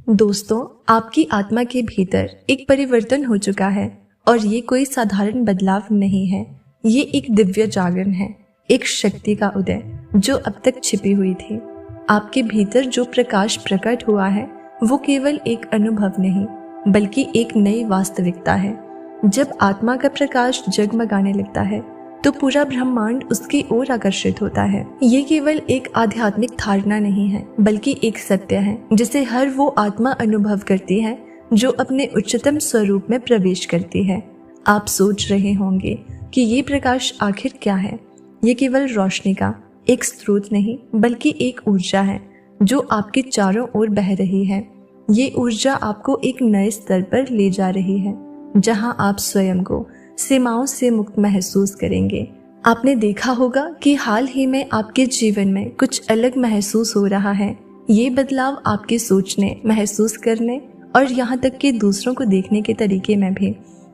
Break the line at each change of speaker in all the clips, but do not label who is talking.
दोस्तों, आपकी आत्मा के भीतर एक परिवर्तन हो चुका है और ये कोई साधारण बदलाव नहीं है। ये एक दिव्य जागरण है, एक शक्ति का उदय जो अब तक छिपी हुई थी। आपके भीतर जो प्रकाश प्रकट हुआ है वो केवल एक अनुभव नहीं बल्कि एक नई वास्तविकता है। जब आत्मा का प्रकाश जगमगाने लगता है तो पूरा ब्रह्मांड उसकी ओर आकर्षित होता है। ये केवल एक आध्यात्मिक धारणा नहीं है बल्कि एक सत्य है जिसे हर वो आत्मा अनुभव करती है जो अपने उच्चतम स्वरूप में प्रवेश करती है। आप सोच रहे होंगे कि ये प्रकाश आखिर क्या है। ये केवल रोशनी का एक स्रोत नहीं बल्कि एक ऊर्जा है जो आपके चारों ओर बह रही है। ये ऊर्जा आपको एक नए स्तर पर ले जा रही है जहां आप स्वयं को सीमाओं से मुक्त महसूस करेंगे। आपने देखा होगा कि हाल ही में आपके जीवन में कुछ अलग महसूस हो रहा है। ये बदलाव आपके सोचने, महसूस करने और यहाँ तक कि दूसरों को देखने के तरीके में भी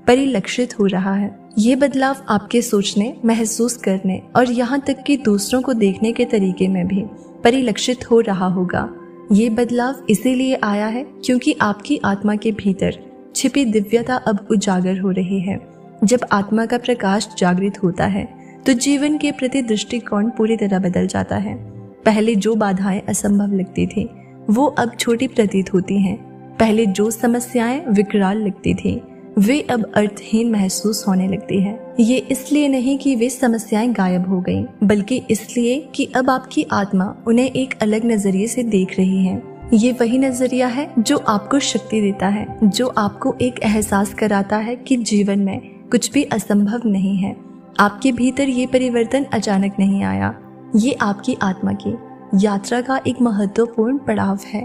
परिलक्षित हो रहा है। ये बदलाव आपके सोचने, महसूस करने और यहाँ तक कि दूसरों को देखने के तरीके में भी परिलक्षित हो रहा होगा। ये बदलाव इसीलिए आया है क्योंकि आपकी आत्मा के भीतर छिपी दिव्यता अब उजागर हो रही है। जब आत्मा का प्रकाश जागृत होता है तो जीवन के प्रति दृष्टिकोण पूरी तरह बदल जाता है। पहले जो बाधाएं असंभव लगती थी वो अब छोटी प्रतीत होती हैं। पहले जो समस्याएं विकराल लगती थी वे अब अर्थहीन महसूस होने लगती है। ये इसलिए नहीं कि वे समस्याएं गायब हो गईं, बल्कि इसलिए कि अब आपकी आत्मा उन्हें एक अलग नजरिए से देख रही है। ये वही नजरिया है जो आपको शक्ति देता है, जो आपको एक एहसास कराता है कि जीवन में कुछ भी असंभव नहीं है। आपके भीतर ये परिवर्तन अचानक नहीं आया। ये आपकी आत्मा की यात्रा का एक महत्वपूर्ण पड़ाव है।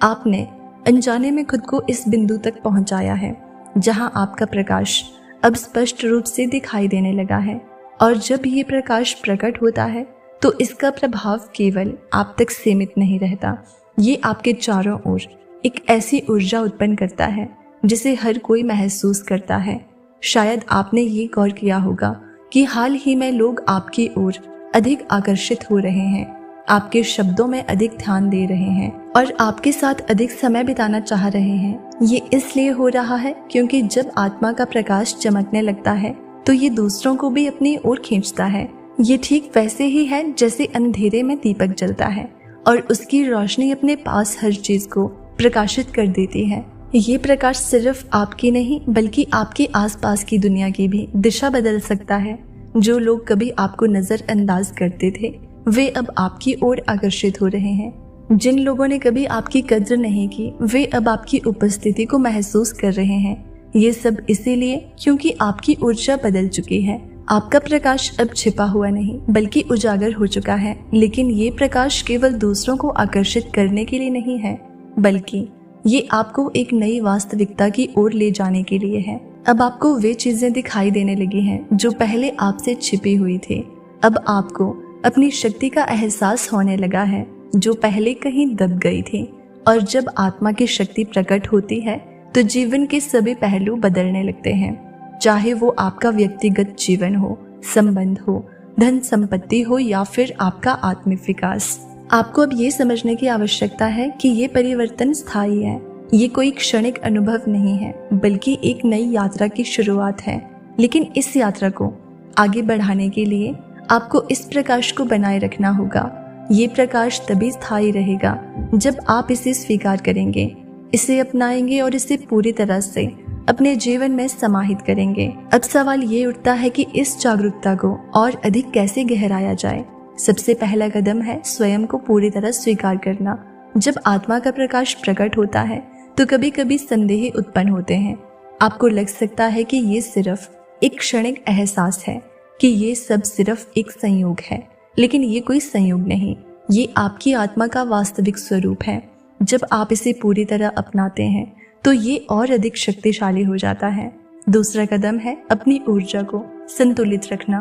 आपने अनजाने में खुद को इस बिंदु तक पहुंचाया है जहां आपका प्रकाश अब स्पष्ट रूप से दिखाई देने लगा है। और जब ये प्रकाश प्रकट होता है तो इसका प्रभाव केवल आप तक सीमित नहीं रहता। ये आपके चारों ओर एक ऐसी ऊर्जा उत्पन्न करता है जिसे हर कोई महसूस करता है। शायद आपने ये गौर किया होगा कि हाल ही में लोग आपकी ओर अधिक आकर्षित हो रहे हैं, आपके शब्दों में अधिक ध्यान दे रहे हैं और आपके साथ अधिक समय बिताना चाह रहे हैं। ये इसलिए हो रहा है क्योंकि जब आत्मा का प्रकाश चमकने लगता है तो ये दूसरों को भी अपनी ओर खींचता है। ये ठीक वैसे ही है जैसे अंधेरे में दीपक जलता है और उसकी रोशनी अपने पास हर चीज को प्रकाशित कर देती है। ये प्रकाश सिर्फ आपकी नहीं बल्कि आपके आसपास की दुनिया की भी दिशा बदल सकता है। जो लोग कभी आपको नजरअंदाज करते थे वे अब आपकी ओर आकर्षित हो रहे हैं। जिन लोगों ने कभी आपकी कद्र नहीं की वे अब आपकी उपस्थिति को महसूस कर रहे हैं। ये सब इसीलिए क्योंकि आपकी ऊर्जा बदल चुकी है। आपका प्रकाश अब छिपा हुआ नहीं बल्कि उजागर हो चुका है। लेकिन ये प्रकाश केवल दूसरों को आकर्षित करने के लिए नहीं है बल्कि ये आपको एक नई वास्तविकता की ओर ले जाने के लिए है। अब आपको वे चीजें दिखाई देने लगी हैं जो पहले आपसे छिपी हुई थी। अब आपको अपनी शक्ति का एहसास होने लगा है जो पहले कहीं दब गई थी। और जब आत्मा की शक्ति प्रकट होती है तो जीवन के सभी पहलू बदलने लगते हैं, चाहे वो आपका व्यक्तिगत जीवन हो, संबंध हो, धन संपत्ति हो या फिर आपका आत्मिक विकास। आपको अब ये समझने की आवश्यकता है कि ये परिवर्तन स्थायी है। ये कोई क्षणिक अनुभव नहीं है बल्कि एक नई यात्रा की शुरुआत है। लेकिन इस यात्रा को आगे बढ़ाने के लिए आपको इस प्रकाश को बनाए रखना होगा। ये प्रकाश तभी स्थायी रहेगा जब आप इसे स्वीकार करेंगे, इसे अपनाएंगे और इसे पूरी तरह से अपने जीवन में समाहित करेंगे। अब सवाल ये उठता है कि इस जागरूकता को और अधिक कैसे गहराया जाए। सबसे पहला कदम है स्वयं को पूरी तरह स्वीकार करना। जब आत्मा का प्रकाश प्रकट होता है तो कभी कभी संदेह उत्पन्न होते हैं। आपको लग सकता है कि ये सिर्फ एक क्षणिक एहसास है, कि ये सब सिर्फ एक संयोग है। लेकिन ये कोई संयोग नहीं, ये आपकी आत्मा का वास्तविक स्वरूप है। जब आप इसे पूरी तरह अपनाते हैं तो ये और अधिक शक्तिशाली हो जाता है। दूसरा कदम है अपनी ऊर्जा को संतुलित रखना।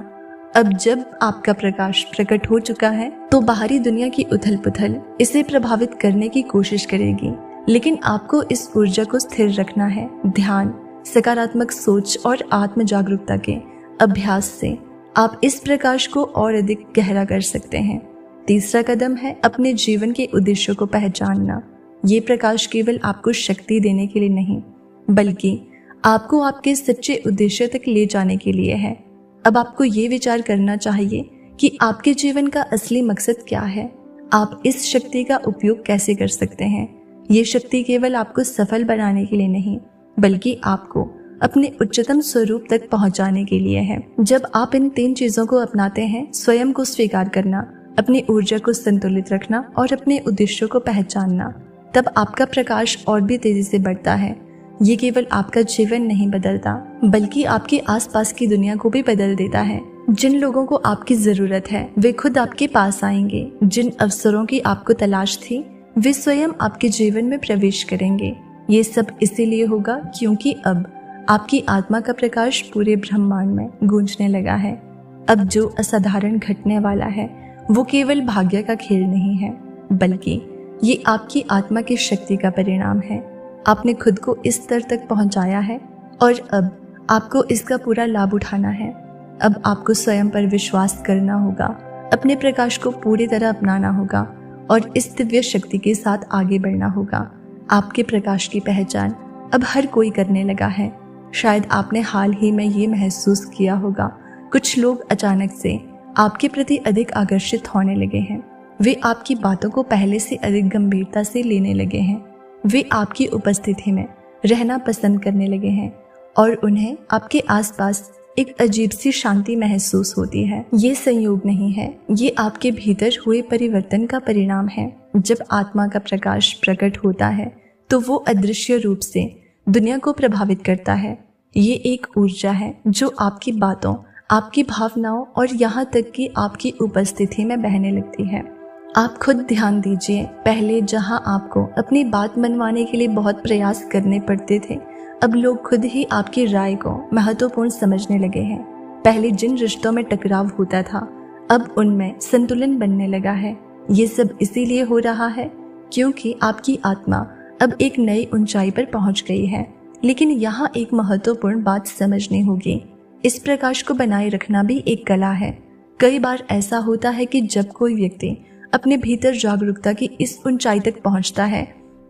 अब जब आपका प्रकाश प्रकट हो चुका है तो बाहरी दुनिया की उथल पुथल इसे प्रभावित करने की कोशिश करेगी, लेकिन आपको इस ऊर्जा को स्थिर रखना है। ध्यान, सकारात्मक सोच और आत्म जागरूकता के अभ्यास से आप इस प्रकाश को और अधिक गहरा कर सकते हैं। तीसरा कदम है अपने जीवन के उद्देश्यों को पहचानना। ये प्रकाश केवल आपको शक्ति देने के लिए नहीं, बल्कि आपको आपके सच्चे उद्देश्य तक ले जाने के लिए है। अब आपको ये विचार करना चाहिए कि आपके जीवन का असली मकसद क्या है। आप इस शक्ति का उपयोग कैसे कर सकते हैं। ये शक्ति केवल आपको सफल बनाने के लिए नहीं, बल्कि आपको अपने उच्चतम स्वरूप तक पहुंचाने के लिए है। जब आप इन 3 चीजों को अपनाते हैं, स्वयं को स्वीकार करना, अपनी ऊर्जा को संतुलित रखना और अपने उद्देश्यों को पहचानना, तब आपका प्रकाश और भी तेजी से बढ़ता है। ये केवल आपका जीवन नहीं बदलता, बल्कि आपके आसपास की दुनिया को भी बदल देता है। जिन लोगों को आपकी जरूरत है वे खुद आपके पास आएंगे। जिन अवसरों की आपको तलाश थी वे स्वयं आपके जीवन में प्रवेश करेंगे। ये सब इसीलिए होगा क्योंकि अब आपकी आत्मा का प्रकाश पूरे ब्रह्मांड में गूंजने लगा है। अब जो असाधारण घटने वाला है वो केवल भाग्य का खेल नहीं है, बल्कि ये आपकी आत्मा की शक्ति का परिणाम है। आपने खुद को इस स्तर तक पहुंचाया है और अब आपको इसका पूरा लाभ उठाना है। अब आपको स्वयं पर विश्वास करना होगा, अपने प्रकाश को पूरी तरह अपनाना होगा और इस दिव्य शक्ति के साथ आगे बढ़ना होगा। आपके प्रकाश की पहचान अब हर कोई करने लगा है। शायद आपने हाल ही में ये महसूस किया होगा, कुछ लोग अचानक से आपके प्रति अधिक आकर्षित होने लगे हैं। वे आपकी बातों को पहले से अधिक गंभीरता से लेने लगे हैं। वे आपकी उपस्थिति में रहना पसंद करने लगे हैं और उन्हें आपके आसपास एक अजीब सी शांति महसूस होती है। ये संयोग नहीं है, ये आपके भीतर हुए परिवर्तन का परिणाम है। जब आत्मा का प्रकाश प्रकट होता है तो वो अदृश्य रूप से दुनिया को प्रभावित करता है। ये एक ऊर्जा है जो आपकी बातों, आपकी भावनाओं और यहाँ तक कि आपकी उपस्थिति में बहने लगती है। आप खुद ध्यान दीजिए, पहले जहाँ आपको अपनी बात मनवाने के लिए बहुत प्रयास करने पड़ते थे, अब लोग खुद ही आपकी राय को महत्वपूर्ण समझने लगे हैं। पहले जिन रिश्तों में टकराव होता था, अब उनमें संतुलन बनने लगा है। ये सब इसीलिए हो रहा है क्योंकि आपकी आत्मा अब एक नई ऊंचाई पर पहुंच गई है। लेकिन यहाँ एक महत्वपूर्ण बात समझनी होगी, इस प्रकाश को बनाए रखना भी एक कला है। कई बार ऐसा होता है कि जब कोई व्यक्ति अपने भीतर जागरूकता की इस ऊंचाई तक पहुंचता है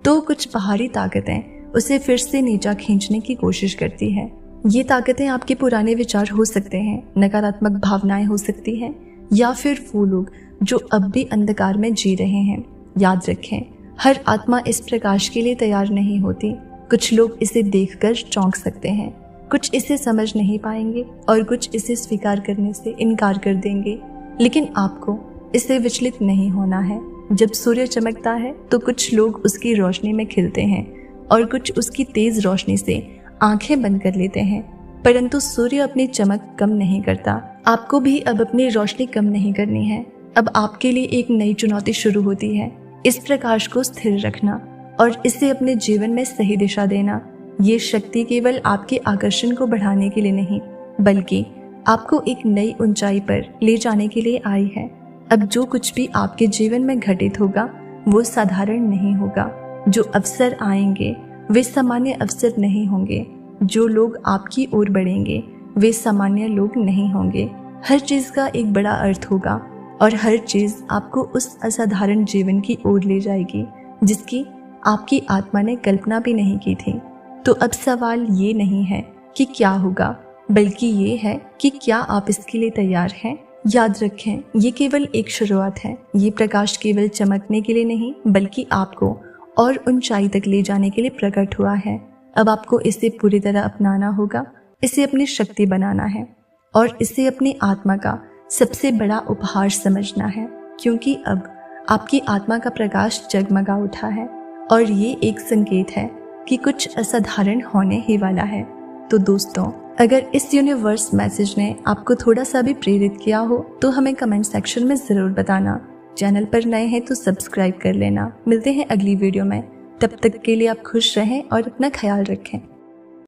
तो कुछ बाहरी ताकतें उसे फिर से नीचा खींचने की कोशिश करती है। ये ताकतें आपके पुराने विचार हो सकते हैं, नकारात्मक भावनाएं हो सकती हैं, या फिर वो लोग जो अब भी अंधकार में जी रहे हैं। याद रखें, हर आत्मा इस प्रकाश के लिए तैयार नहीं होती। कुछ लोग इसे देखकर चौंक सकते हैं, कुछ इसे समझ नहीं पाएंगे और कुछ इसे स्वीकार करने से इनकार कर देंगे। लेकिन आपको इससे विचलित नहीं होना है। जब सूर्य चमकता है तो कुछ लोग उसकी रोशनी में खिलते हैं और कुछ उसकी तेज रोशनी से आंखें बंद कर लेते हैं, परंतु सूर्य अपनी चमक कम नहीं करता। आपको भी अब अपनी रोशनी कम नहीं करनी है। अब आपके लिए एक नई चुनौती शुरू होती है, इस प्रकाश को स्थिर रखना और इसे अपने जीवन में सही दिशा देना। ये शक्ति केवल आपके आकर्षण को बढ़ाने के लिए नहीं, बल्कि आपको एक नई ऊंचाई पर ले जाने के लिए आई है। अब जो कुछ भी आपके जीवन में घटित होगा वो साधारण नहीं होगा। जो अवसर आएंगे वे सामान्य अवसर नहीं होंगे। जो लोग आपकी ओर बढ़ेंगे वे सामान्य लोग नहीं होंगे। हर चीज का एक बड़ा अर्थ होगा और हर चीज आपको उस असाधारण जीवन की ओर ले जाएगी जिसकी आपकी आत्मा ने कल्पना भी नहीं की थी। तो अब सवाल ये नहीं है कि क्या होगा, बल्कि ये है कि क्या आप इसके लिए तैयार हैं। याद रखें, ये केवल एक शुरुआत है। ये प्रकाश केवल चमकने के लिए नहीं, बल्कि आपको और ऊंचाई तक ले जाने के लिए प्रकट हुआ है। अब आपको इसे पूरी तरह अपनाना होगा, इसे अपनी शक्ति बनाना है और इसे अपनी आत्मा का सबसे बड़ा उपहार समझना है, क्योंकि अब आपकी आत्मा का प्रकाश जगमगा उठा है और ये एक संकेत है कि कुछ असाधारण होने ही वाला है। तो दोस्तों, अगर इस यूनिवर्स मैसेज ने आपको थोड़ा सा भी प्रेरित किया हो तो हमें कमेंट सेक्शन में ज़रूर बताना। चैनल पर नए हैं तो सब्सक्राइब कर लेना। मिलते हैं अगली वीडियो में, तब तक के लिए आप खुश रहें और अपना ख्याल रखें।